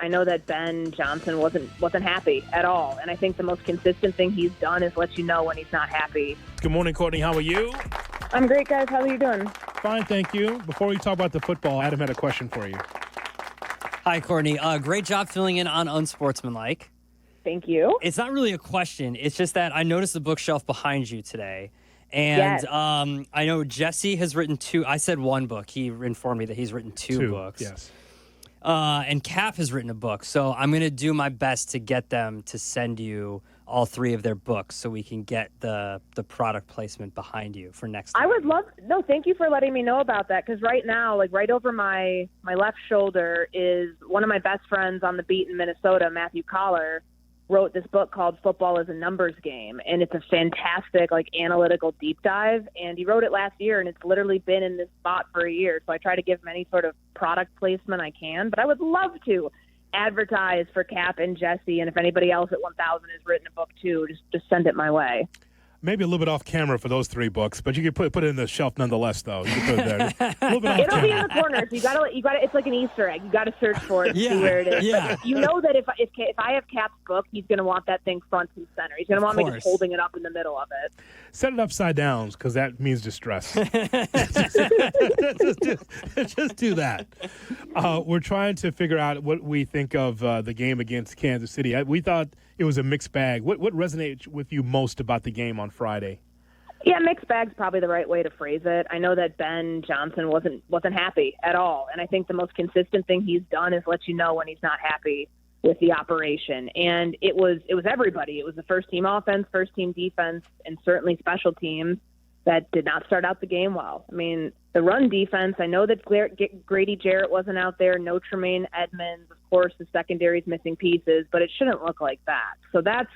I know that Ben Johnson wasn't happy at all, and I think the most consistent thing he's done is let you know when he's not happy. Good morning, Courtney. How are you? I'm great, guys. How are you doing? Fine, thank you. Before we talk about the football, Adam had a question for you. Hi, Courtney. Great job filling in on Unsportsmanlike. Thank you. It's not really a question. It's just that I noticed the bookshelf behind you today. And Yes. I know Jesse has written 2. I said 1 book. He informed me that he's written 2 books. Yes. And Cap has written a book. So I'm going to do my best to get them to send you all 3 of their books so we can get the product placement behind you for next time. I would love – no, thank you for letting me know about that, because right now, like right over my left shoulder is one of my best friends on the beat in Minnesota, Matthew Collar, wrote this book called Football is a Numbers Game, and it's a fantastic, like, analytical deep dive, and he wrote it last year, and it's literally been in this spot for a year, so I try to give him any sort of product placement I can, but I would love to advertise for Cap and Jesse, and if anybody else at 1000 has written a book too, just send it my way. Maybe a little bit off camera for those 3 books, but you can put it in the shelf nonetheless, though. You can put it there. A little bit off It'll camera. be in the corners. You gotta. It's like an Easter egg. You gotta search for it and see where it is. Yeah. But you know that if I have Cap's book, he's gonna want that thing front and center. He's gonna want me just holding it up in the middle of it. Set it upside down, because that means distress. just do that. We're trying to figure out what we think of the game against Kansas City. We thought it was a mixed bag. What resonated with you most about the game on Friday? Yeah, mixed bag's probably the right way to phrase it. I know that Ben Johnson wasn't happy at all, and I think the most consistent thing he's done is let you know when he's not happy with the operation. And it was everybody. It was the first team offense, first team defense, and certainly special teams that did not start out the game well. I mean, the run defense, I know that Grady Jarrett wasn't out there, no Tremaine Edmonds, of course the secondary's missing pieces, but it shouldn't look like that. So that's,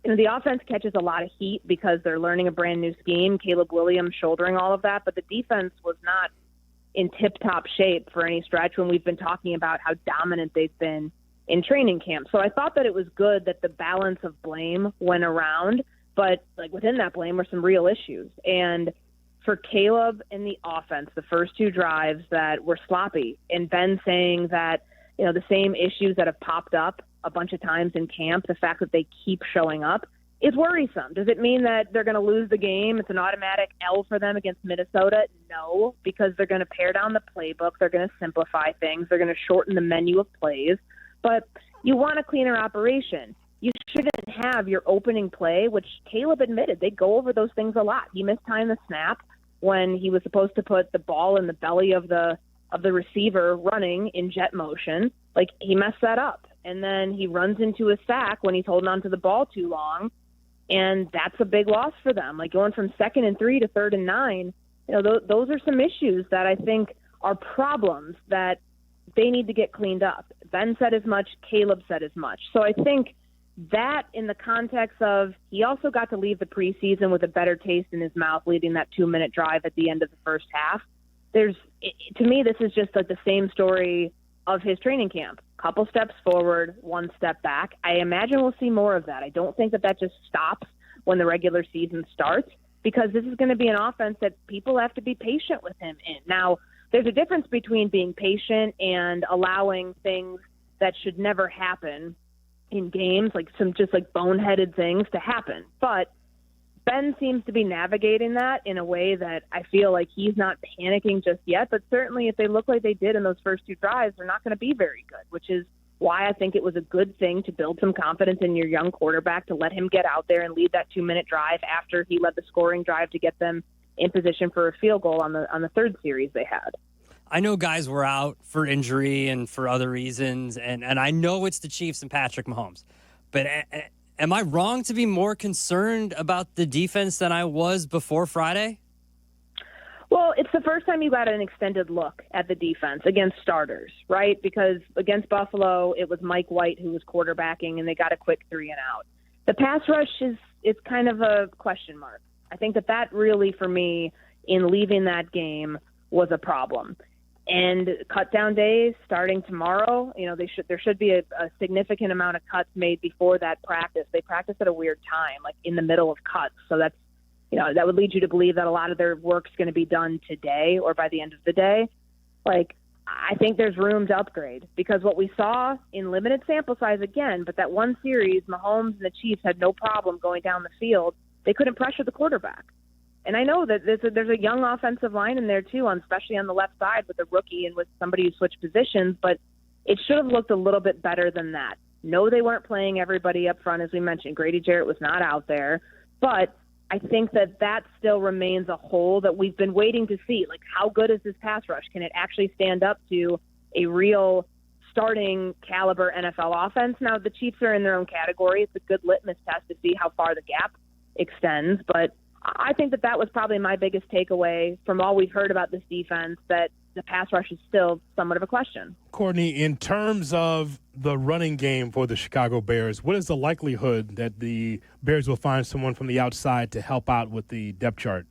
the offense catches a lot of heat because they're learning a brand new scheme, Caleb Williams shouldering all of that, but the defense was not in tip-top shape for any stretch when we've been talking about how dominant they've been in training camp. So I thought that it was good that the balance of blame went around, but like within that blame were some real issues. And for Caleb and the offense, the first 2 drives that were sloppy, and Ben saying that, the same issues that have popped up a bunch of times in camp, the fact that they keep showing up is worrisome. Does it mean that they're going to lose the game? It's an automatic L for them against Minnesota? No, because they're going to pare down the playbook. They're going to simplify things. They're going to shorten the menu of plays. But you want a cleaner operation. You shouldn't have your opening play, which Caleb admitted. They go over those things a lot. He mistimed the snap when he was supposed to put the ball in the belly of the receiver running in jet motion. Like, he messed that up. And then he runs into a sack when he's holding on to the ball too long, and that's a big loss for them. Like, going from 2nd and 3 to 3rd and 9, those are some issues that I think are problems that they need to get cleaned up. Ben said as much, Caleb said as much. So I think that, in the context of, he also got to leave the preseason with a better taste in his mouth, leading that 2-minute drive at the end of the first half. To me, this is just like the same story of his training camp. Couple steps forward, 1 step back. I imagine we'll see more of that. I don't think that just stops when the regular season starts, because this is going to be an offense that people have to be patient with him in. Now, there's a difference between being patient and allowing things that should never happen in games, like some just like boneheaded things to happen. But Ben seems to be navigating that in a way that I feel like he's not panicking just yet, but certainly if they look like they did in those first 2 drives, they're not going to be very good, which is why I think it was a good thing to build some confidence in your young quarterback, to let him get out there and lead that 2-minute drive after he led the scoring drive to get them in position for a field goal on the 3rd series they had. I know guys were out for injury and for other reasons, and I know it's the Chiefs and Patrick Mahomes, but am I wrong to be more concerned about the defense than I was before Friday? Well, it's the first time you got an extended look at the defense against starters, right? Because against Buffalo, it was Mike White who was quarterbacking, and they got a quick 3 and out. The pass rush is kind of a question mark. I think that really, for me, in leaving that game, was a problem. And cut down days starting tomorrow, there should be a significant amount of cuts made before that practice. They practice at a weird time, like in the middle of cuts. So that's, that would lead you to believe that a lot of their work's going to be done today or by the end of the day. Like, I think there's room to upgrade, because what we saw in limited sample size again, but that one series, Mahomes and the Chiefs had no problem going down the field. They couldn't pressure the quarterback. And I know that there's a young offensive line in there too, especially on the left side with a rookie and with somebody who switched positions, but it should have looked a little bit better than that. No, they weren't playing everybody up front, as we mentioned. Grady Jarrett was not out there, but I think that still remains a hole that we've been waiting to see. Like, how good is this pass rush? Can it actually stand up to a real starting caliber NFL offense? Now, the Chiefs are in their own category. It's a good litmus test to see how far the gap extends. But I think that was probably my biggest takeaway from all we've heard about this defense, that the pass rush is still somewhat of a question. Courtney, in terms of the running game for the Chicago Bears, what is the likelihood that the Bears will find someone from the outside to help out with the depth chart?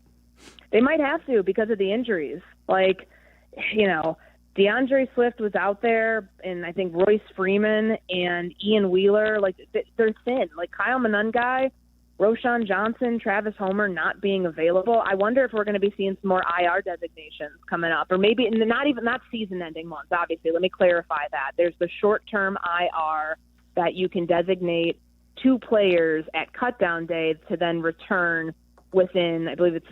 They might have to because of the injuries. Like, DeAndre Swift was out there, and I think Royce Freeman and Ian Wheeler, like, they're thin. Like, Kyle Monangai, Roschon Johnson, Travis Homer not being available. I wonder if we're going to be seeing some more IR designations coming up, or maybe not season-ending ones, obviously. Let me clarify that. There's the short-term IR that you can designate 2 players at cutdown day to then return within, I believe it's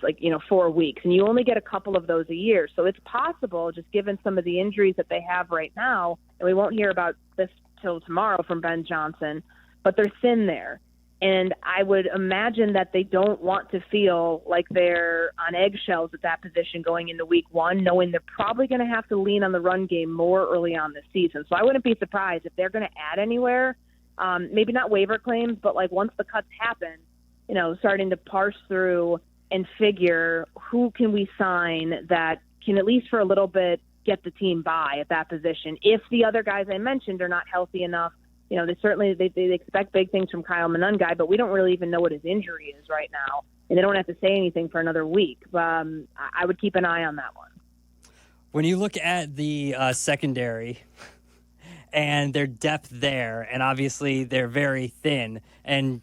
4 weeks. And you only get a couple of those a year. So it's possible, just given some of the injuries that they have right now, and we won't hear about this till tomorrow from Ben Johnson, but they're thin there. And I would imagine that they don't want to feel like they're on eggshells at that position going into week 1, knowing they're probably going to have to lean on the run game more early on this season. So I wouldn't be surprised if they're going to add anywhere, maybe not waiver claims, but like once the cuts happen, starting to parse through and figure who can we sign that can at least for a little bit get the team by at that position. If the other guys I mentioned are not healthy enough, they expect big things from Kyle Monangai, but we don't really even know what his injury is right now, and they don't have to say anything for another week. I would keep an eye on that one. When you look at the secondary and their depth there, and obviously they're very thin, and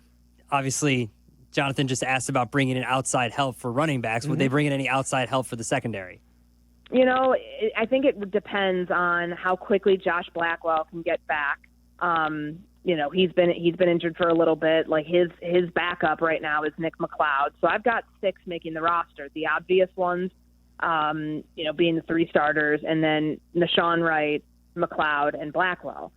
obviously Jonathan just asked about bringing in outside help for running backs. Would they bring in any outside help for the secondary? I think it depends on how quickly Josh Blackwell can get back. He's been injured for a little bit. Like his backup right now is Nick McLeod. So I've got 6 making the roster. The obvious ones, being the 3 starters, and then Nashawn Wright, McLeod, and Blackwell.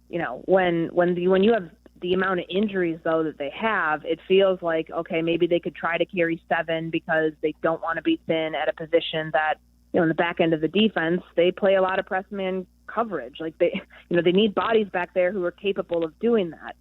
When you have the amount of injuries though that they have, it feels like okay, maybe they could try to carry 7 because they don't want to be thin at a position that in the back end of the defense they play a lot of press man coverage. Like they need bodies back there who are capable of doing that.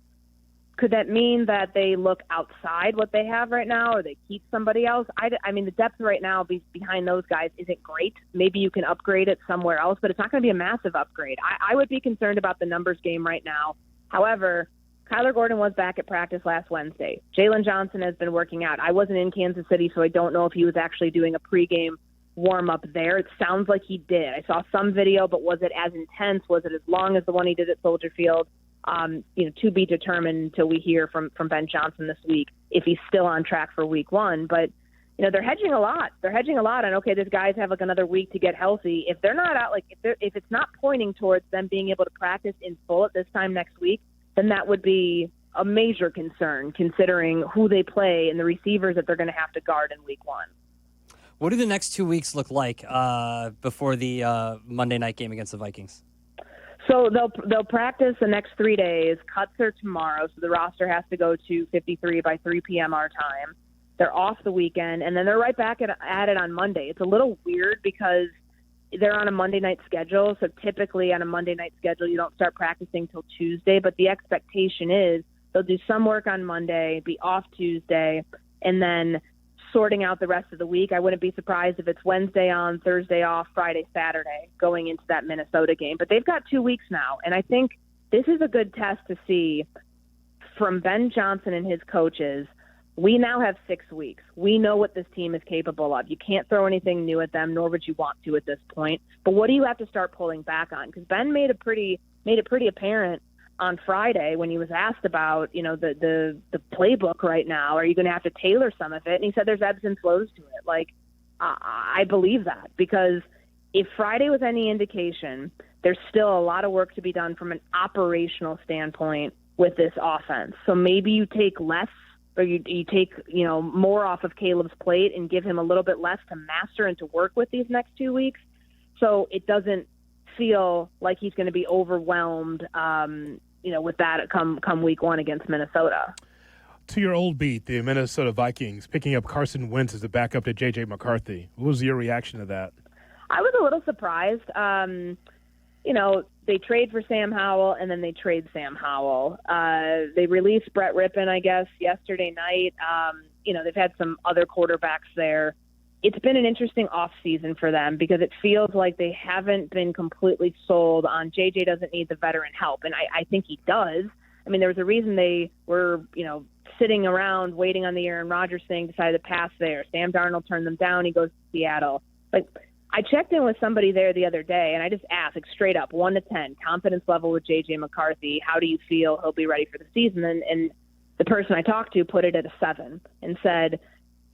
Could that mean that they look outside what they have right now, or they keep somebody else? I mean, the depth right now behind those guys isn't great. Maybe you can upgrade it somewhere else, but it's not going to be a massive upgrade. I would be concerned about the numbers game right now. However, Kyler Gordon was back at practice last Wednesday. Jalen Johnson has been working out. I wasn't in Kansas City, so I don't know if he was actually doing a pregame warm-up there. It sounds like he did. I saw some video, but was it as intense? Was it as long as the one he did at Soldier Field? To be determined until we hear from Ben Johnson this week if he's still on track for week 1. But, they're hedging a lot. They're hedging a lot on, okay, these guys have like another week to get healthy. If they're not out, if it's not pointing towards them being able to practice in full at this time next week, then that would be a major concern considering who they play and the receivers that they're going to have to guard in week 1. What do the next 2 weeks look like before the Monday night game against the Vikings? So they'll practice the next 3 days. Cuts are tomorrow, so the roster has to go to 53 by 3 p.m. our time. They're off the weekend, and then they're right back at it on Monday. It's a little weird because they're on a Monday night schedule, so typically on a Monday night schedule you don't start practicing till Tuesday, but the expectation is they'll do some work on Monday, be off Tuesday, and then sorting out the rest of the week. I wouldn't be surprised if it's Wednesday on, Thursday off, Friday, Saturday, going into that Minnesota game. But they've got 2 weeks now, and I think this is a good test to see from Ben Johnson and his coaches. We now have 6 weeks. We know what this team is capable of. You can't throw anything new at them, nor would you want to at this point. But what do you have to start pulling back on? Because Ben made it pretty apparent on Friday when he was asked about, the playbook right now. Are you going to have to tailor some of it? And he said there's ebbs and flows to it. Like, I believe that because if Friday was any indication, there's still a lot of work to be done from an operational standpoint with this offense. So maybe you take less, or you take more off of Caleb's plate and give him a little bit less to master and to work with these next 2 weeks, so it doesn't feel like he's going to be overwhelmed, with that come week 1 against Minnesota. To your old beat, the Minnesota Vikings picking up Carson Wentz as the backup to J.J. McCarthy. What was your reaction to that? I was a little surprised. They trade for Sam Howell, and then they trade Sam Howell. They released Brett Rippon, I guess, yesterday night. They've had some other quarterbacks there. It's been an interesting offseason for them because it feels like they haven't been completely sold on JJ doesn't need the veteran help, and I think he does. I mean, there was a reason they were, sitting around waiting on the Aaron Rodgers thing, decided to pass there. Sam Darnold turned them down. He goes to Seattle. I checked in with somebody there the other day, and I just asked, straight up, 1 to 10, confidence level with J.J. McCarthy. How do you feel he'll be ready for the season? And the person I talked to put it at a 7 and said,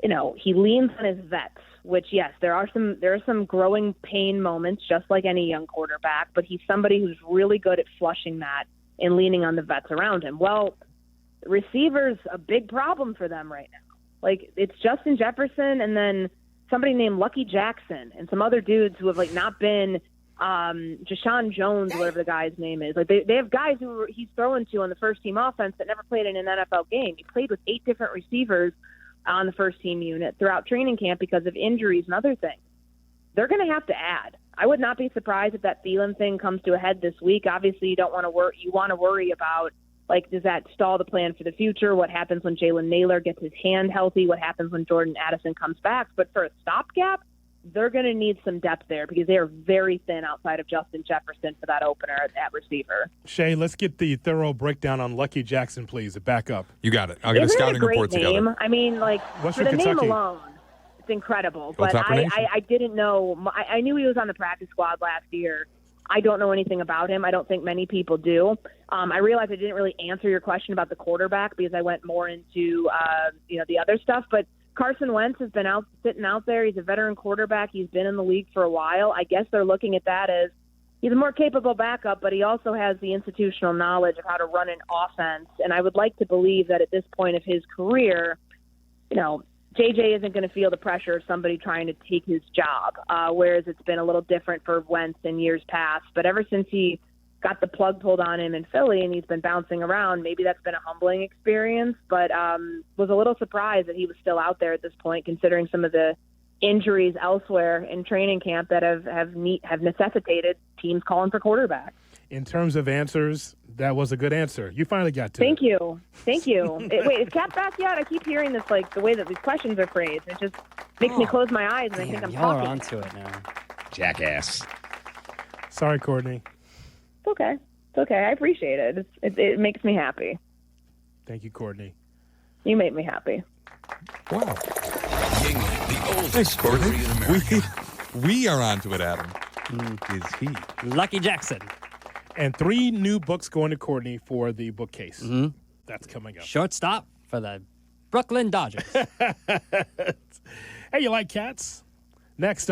he leans on his vets, which, yes, there are some growing pain moments, just like any young quarterback, but he's somebody who's really good at flushing that and leaning on the vets around him. Well, receivers, a big problem for them right now. It's Justin Jefferson and then somebody named Lucky Jackson and some other dudes who have not been Jashawn Jones, whatever the guy's name is. They have guys who he's throwing to on the first team offense that never played in an NFL game. He played with 8 different receivers on the first team unit throughout training camp because of injuries and other things. They're going to have to add. I would not be surprised if that Thielen thing comes to a head this week. Obviously, you don't want to worry. You want to worry about, does that stall the plan for the future? What happens when Jalen Naylor gets his hand healthy? What happens when Jordan Addison comes back? But for a stopgap, they're going to need some depth there because they are very thin outside of Justin Jefferson for that opener at receiver. Shay, let's get the thorough breakdown on Lucky Jackson, please, a backup. You got it. I'll get a scouting report together. I mean, for the name alone, it's incredible. But I didn't know. I knew he was on the practice squad last year. I don't know anything about him. I don't think many people do. I realized I didn't really answer your question about the quarterback because I went more into the other stuff. But Carson Wentz has been sitting out there. He's a veteran quarterback. He's been in the league for a while. I guess they're looking at that as he's a more capable backup, but he also has the institutional knowledge of how to run an offense. And I would like to believe that at this point of his career, JJ isn't going to feel the pressure of somebody trying to take his job, whereas it's been a little different for Wentz in years past. But ever since he got the plug pulled on him in Philly and he's been bouncing around, maybe that's been a humbling experience, but was a little surprised that he was still out there at this point, considering some of the injuries elsewhere in training camp that have necessitated teams calling for quarterback. In terms of answers, that was a good answer. You finally got to Thank you. Wait, is Kat back yet? I keep hearing this, the way that these questions are phrased. It just makes me close my eyes and I think I'm y'all talking. Are onto it now. Jackass. Sorry, Courtney. It's okay. It's okay. I appreciate it. It makes me happy. Thank you, Courtney. You make me happy. Wow. Thanks, Courtney. We are onto it, Adam. Is he? Lucky Jackson. And 3 new books going to Courtney for the bookcase. Mm-hmm. That's coming up. Shortstop for the Brooklyn Dodgers. Hey, you like cats? Next up.